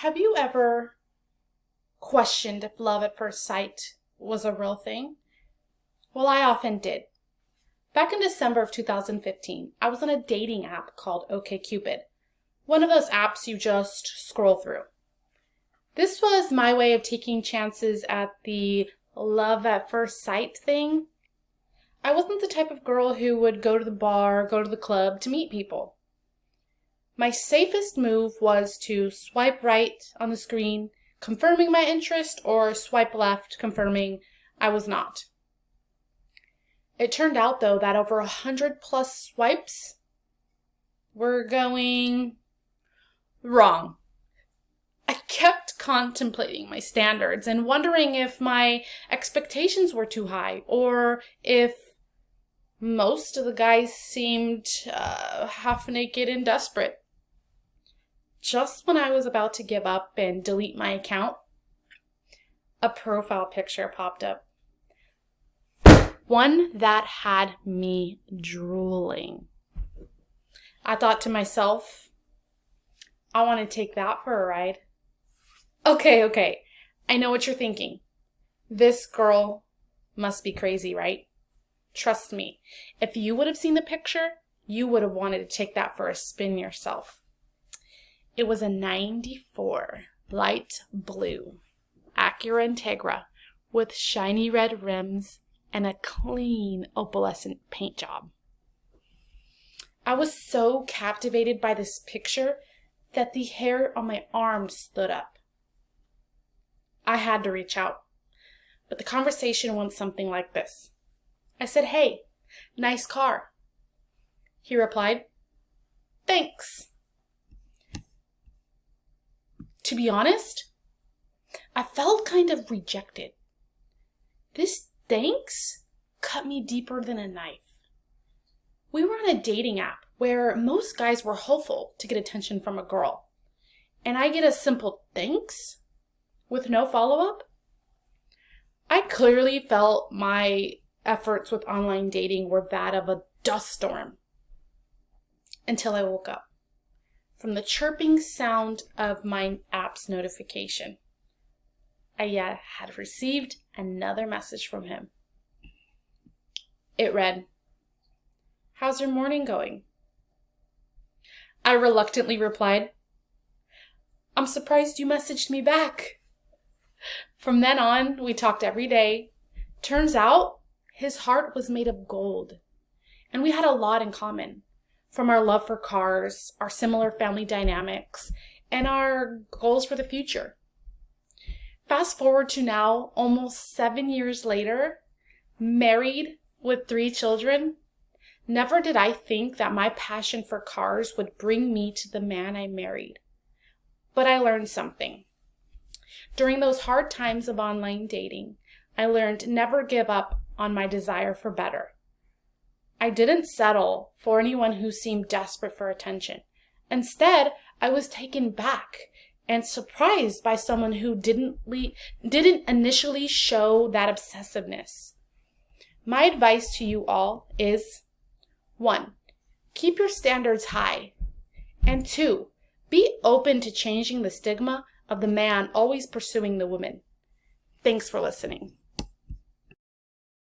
Have you ever questioned if love at first sight was a real thing? Well, I often did. Back in December of 2015, I was on a dating app called OkCupid, one of those apps you just scroll through. This was my way of taking chances at the love at first sight thing. I wasn't the type of girl who would go to the bar, go to the club to meet people. My safest move was to swipe right on the screen, confirming my interest, or swipe left, confirming I was not. It turned out, though, that over 100 plus swipes were going wrong. I kept contemplating my standards and wondering if my expectations were too high, or if most of the guys seemed half naked and desperate. Just when I was about to give up and delete my account, a profile picture popped up. One that had me drooling. I thought to myself, I want to take that for a ride. Okay. I know what you're thinking. This girl must be crazy, right? Trust me, if you would have seen the picture, you would have wanted to take that for a spin yourself. It was a 94 light blue Acura Integra with shiny red rims and a clean opalescent paint job. I was so captivated by this picture that the hair on my arm stood up. I had to reach out, but the conversation went something like this. I said, "Hey, nice car." He replied, "Thanks." To be honest, I felt kind of rejected. This thanks cut me deeper than a knife. We were on a dating app where most guys were hopeful to get attention from a girl, and I get a simple thanks with no follow-up? I clearly felt my efforts with online dating were that of a dust storm until I woke up from the chirping sound of my app's notification. I had received another message from him. It read, "How's your morning going?" I reluctantly replied, "I'm surprised you messaged me back." From then on, we talked every day. Turns out, his heart was made of gold, and we had a lot in common. From our love for cars, our similar family dynamics, and our goals for the future. Fast forward to now, almost 7 years later, married with 3 children. Never did I think that my passion for cars would bring me to the man I married. But I learned something. During those hard times of online dating, I learned never give up on my desire for better. I didn't settle for anyone who seemed desperate for attention. Instead, I was taken back and surprised by someone who didn't initially show that obsessiveness. My advice to you all is 1. Keep your standards high. And 2. Be open to changing the stigma of the man always pursuing the woman. Thanks for listening.